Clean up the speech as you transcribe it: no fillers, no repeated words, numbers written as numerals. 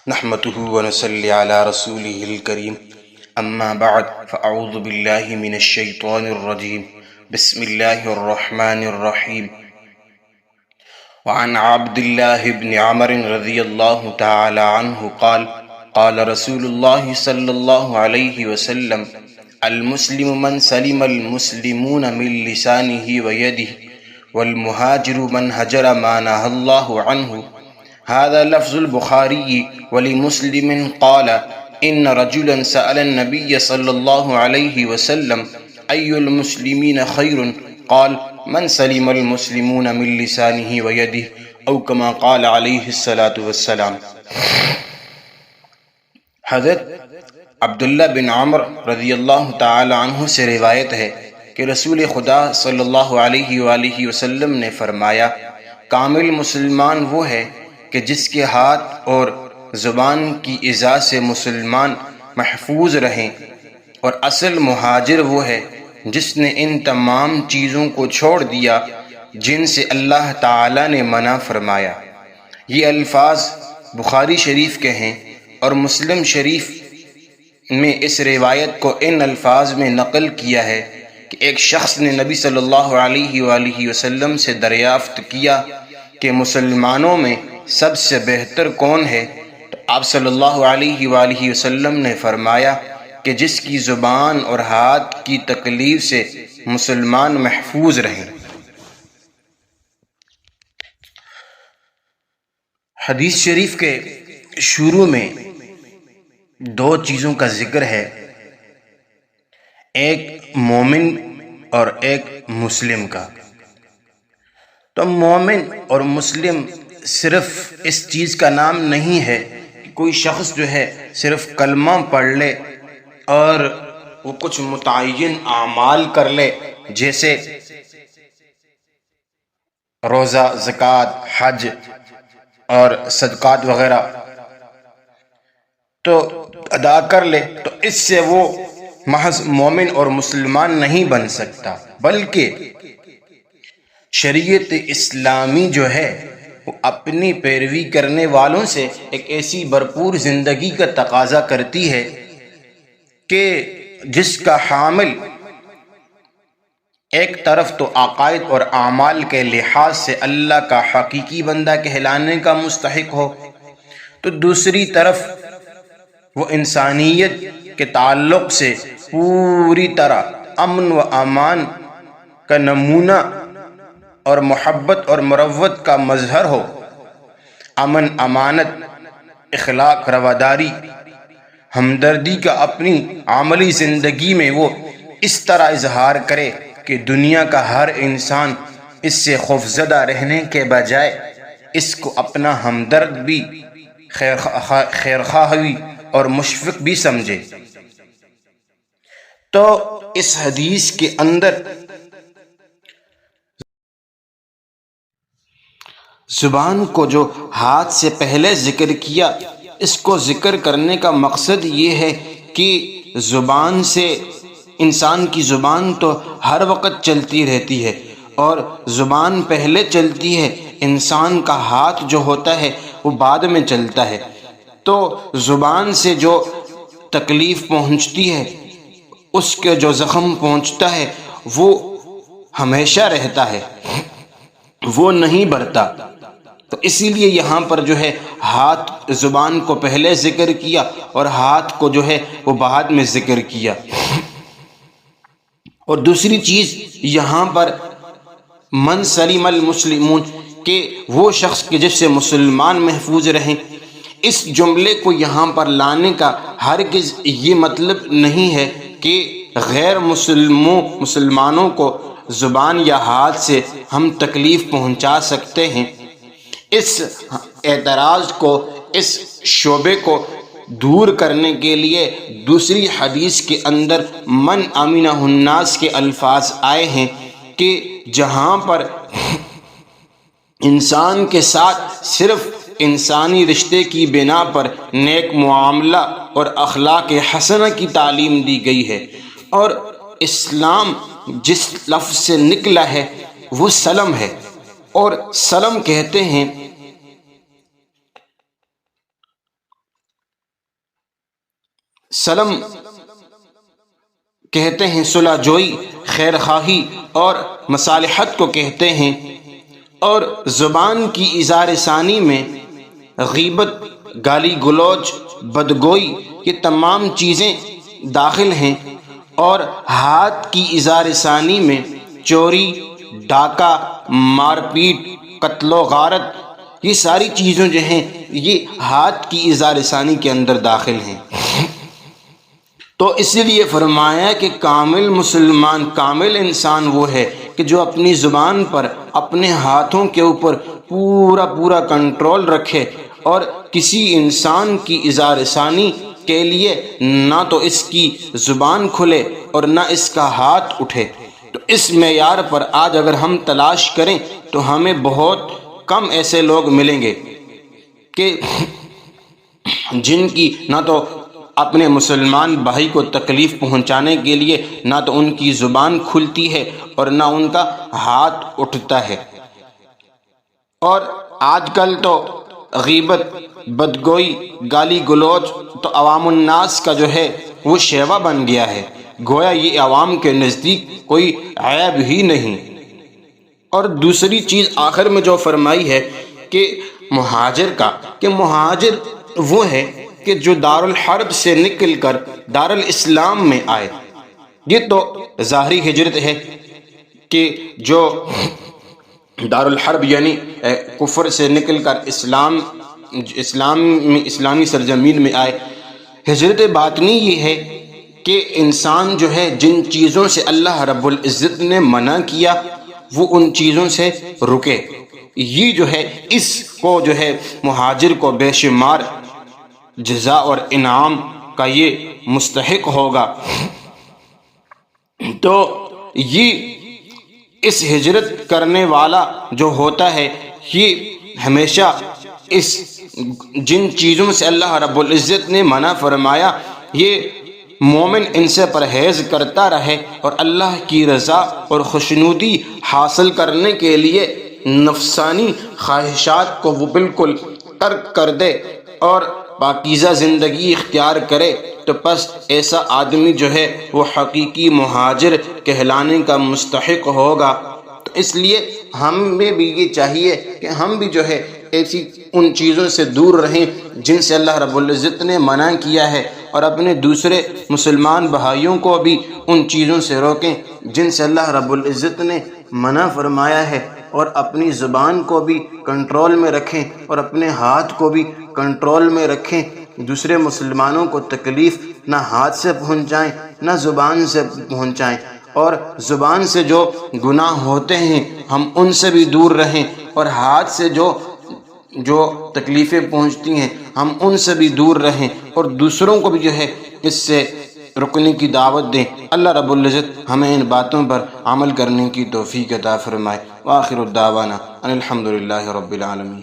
نحمده ونصلي على رسوله الكريم اما بعد فاعوذ بالله من الشيطان الرجيم بسم الله الرحمن الرحيم وعن عبد الله بن عمر رضي الله تعالى عنه قال قال رسول الله صلى الله عليه وسلم المسلم من سلم المسلمون من لسانه ويده والمهاجر من هجر ما نهى الله عنه. هذا لفظ البخاري. ولمسلم قال إن رجلا سأل النبي صلى الله عليه وسلم أي المسلمين خير قال من سلم المسلمون من لسانه ويده أو كما قال عليه الصلاة والسلام. حضرت عبداللہ بن عمر رضی اللہ تعالی عنہ سے روایت ہے کہ رسول خدا صلی اللہ علیہ وآلہ وسلم نے فرمایا کامل مسلمان وہ ہے کہ جس کے ہاتھ اور زبان کی ایذا سے مسلمان محفوظ رہیں، اور اصل مہاجر وہ ہے جس نے ان تمام چیزوں کو چھوڑ دیا جن سے اللہ تعالی نے منع فرمایا۔ یہ الفاظ بخاری شریف کے ہیں اور مسلم شریف میں اس روایت کو ان الفاظ میں نقل کیا ہے کہ ایک شخص نے نبی صلی اللہ علیہ وآلہ وسلم سے دریافت کیا کہ مسلمانوں میں سب سے بہتر کون ہے؟ تو آپ صلی اللہ علیہ وآلہ وسلم نے فرمایا کہ جس کی زبان اور ہاتھ کی تکلیف سے مسلمان محفوظ رہیں۔ حدیث شریف کے شروع میں دو چیزوں کا ذکر ہے، ایک مومن اور ایک مسلم کا۔ تو مومن اور مسلم صرف اس چیز کا نام نہیں ہے کہ کوئی شخص جو ہے صرف کلمہ پڑھ لے اور وہ کچھ متعین اعمال کر لے، جیسے روزہ، زکوٰۃ، حج اور صدقات وغیرہ تو ادا کر لے، تو اس سے وہ محض مومن اور مسلمان نہیں بن سکتا، بلکہ شریعت اسلامی جو ہے وہ اپنی پیروی کرنے والوں سے ایک ایسی بھرپور زندگی کا تقاضا کرتی ہے کہ جس کا حامل ایک طرف تو عقائد اور اعمال کے لحاظ سے اللہ کا حقیقی بندہ کہلانے کا مستحق ہو، تو دوسری طرف وہ انسانیت کے تعلق سے پوری طرح امن و امان کا نمونہ اور محبت اور مروت کا مظہر ہو، امن، امانت، اخلاق، رواداری، ہمدردی کا اپنی عملی زندگی میں وہ اس طرح اظہار کرے کہ دنیا کا ہر انسان اس سے خوفزدہ رہنے کے بجائے اس کو اپنا ہمدرد بھی، خیرخواہ بھی اور مشفق بھی سمجھے۔ تو اس حدیث کے اندر زبان کو جو ہاتھ سے پہلے ذکر کیا، اس کو ذکر کرنے کا مقصد یہ ہے کہ زبان سے انسان کی زبان تو ہر وقت چلتی رہتی ہے اور زبان پہلے چلتی ہے، انسان کا ہاتھ جو ہوتا ہے وہ بعد میں چلتا ہے۔ تو زبان سے جو تکلیف پہنچتی ہے، اس کے جو زخم پہنچتا ہے وہ ہمیشہ رہتا ہے، وہ نہیں بڑھتا۔ تو اسی لیے یہاں پر جو ہے ہاتھ، زبان کو پہلے ذکر کیا اور ہاتھ کو جو ہے وہ بعد میں ذکر کیا۔ اور دوسری چیز یہاں پر من سلم المسلمون، کہ وہ شخص کے جس سے مسلمان محفوظ رہیں، اس جملے کو یہاں پر لانے کا ہرگز یہ مطلب نہیں ہے کہ غیر مسلمانوں کو زبان یا ہاتھ سے ہم تکلیف پہنچا سکتے ہیں۔ اس اعتراض کو، اس شعبے کو دور کرنے کے لیے دوسری حدیث کے اندر من امنہ الناس کے الفاظ آئے ہیں کہ جہاں پر انسان کے ساتھ صرف انسانی رشتے کی بنا پر نیک معاملہ اور اخلاق حسنہ کی تعلیم دی گئی ہے، اور اسلام جس لفظ سے نکلا ہے وہ سلم ہے، اور سلم کہتے ہیں سلم کہتے ہیں، صلح جوئی، خیر خواہی اور مصالحت کو کہتے ہیں، اور زبان کی اظہار ثانی میں غیبت، گالی گلوچ، بدگوئی، یہ تمام چیزیں داخل ہیں، اور ہاتھ کی اظہار ثانی میں چوری، ڈاکہ، مار پیٹ، قتل و غارت، یہ ساری چیزیں جو ہیں یہ ہاتھ کی اظہار ثانی کے اندر داخل ہیں۔ تو اس لیے فرمایا کہ کامل مسلمان، کامل انسان وہ ہے کہ جو اپنی زبان پر، اپنے ہاتھوں کے اوپر پورا کنٹرول رکھے، اور کسی انسان کی اظہار ثانی کے لیے نہ تو اس کی زبان کھلے اور نہ اس کا ہاتھ اٹھے۔ تو اس معیار پر آج اگر ہم تلاش کریں تو ہمیں بہت کم ایسے لوگ ملیں گے کہ جن کی نہ تو اپنے مسلمان بھائی کو تکلیف پہنچانے کے لیے نہ تو ان کی زبان کھلتی ہے اور نہ ان کا ہاتھ اٹھتا ہے۔ اور آج کل تو غیبت، بدگوئی، گالی گلوچ تو عوام الناس کا جو ہے وہ شیوا بن گیا ہے، گویا یہ عوام کے نزدیک کوئی عیب ہی نہیں۔ اور دوسری چیز آخر میں جو فرمائی ہے کہ مہاجر کا، کہ مہاجر وہ ہے کہ جو دارالحرب سے نکل کر دارالاسلام میں آئے۔ یہ تو ظاہری ہجرت ہے کہ جو دارالحرب یعنی کفر سے نکل کر اسلامی سرزمین میں آئے۔ ہجرت باطنی یہ ہے کہ انسان جو ہے جن چیزوں سے اللہ رب العزت نے منع کیا وہ ان چیزوں سے رکے، یہ جو ہے اس کو جو ہے مہاجر کو بے شمار جزا اور انعام کا یہ مستحق ہوگا۔ تو یہ اس ہجرت کرنے والا جو ہوتا ہے یہ ہمیشہ اس جن چیزوں سے اللہ رب العزت نے منع فرمایا یہ مومن ان سے پرہیز کرتا رہے، اور اللہ کی رضا اور خوشنودی حاصل کرنے کے لیے نفسانی خواہشات کو وہ بالکل ترک کر دے اور پاکیزہ زندگی اختیار کرے، تو پس ایسا آدمی جو ہے وہ حقیقی مہاجر کہلانے کا مستحق ہوگا۔ تو اس لیے ہمیں بھی یہ چاہیے کہ ہم بھی جو ہے ایسی ان چیزوں سے دور رہیں جن سے اللہ رب العزت نے منع کیا ہے، اور اپنے دوسرے مسلمان بھائیوں کو بھی ان چیزوں سے روکیں جن سے اللہ رب العزت نے منع فرمایا ہے، اور اپنی زبان کو بھی کنٹرول میں رکھیں اور اپنے ہاتھ کو بھی کنٹرول میں رکھیں۔ دوسرے مسلمانوں کو تکلیف نہ ہاتھ سے پہنچائیں نہ زبان سے پہنچائیں، اور زبان سے جو گناہ ہوتے ہیں ہم ان سے بھی دور رہیں، اور ہاتھ سے جو تکلیفیں پہنچتی ہیں ہم ان سے بھی دور رہیں، اور دوسروں کو بھی جو ہے اس سے رکنے کی دعوت دیں۔ اللہ رب العزت ہمیں ان باتوں پر عمل کرنے کی توفیق عطا فرمائے۔ وآخر الدعوانا ان الحمد للہ رب العالمین۔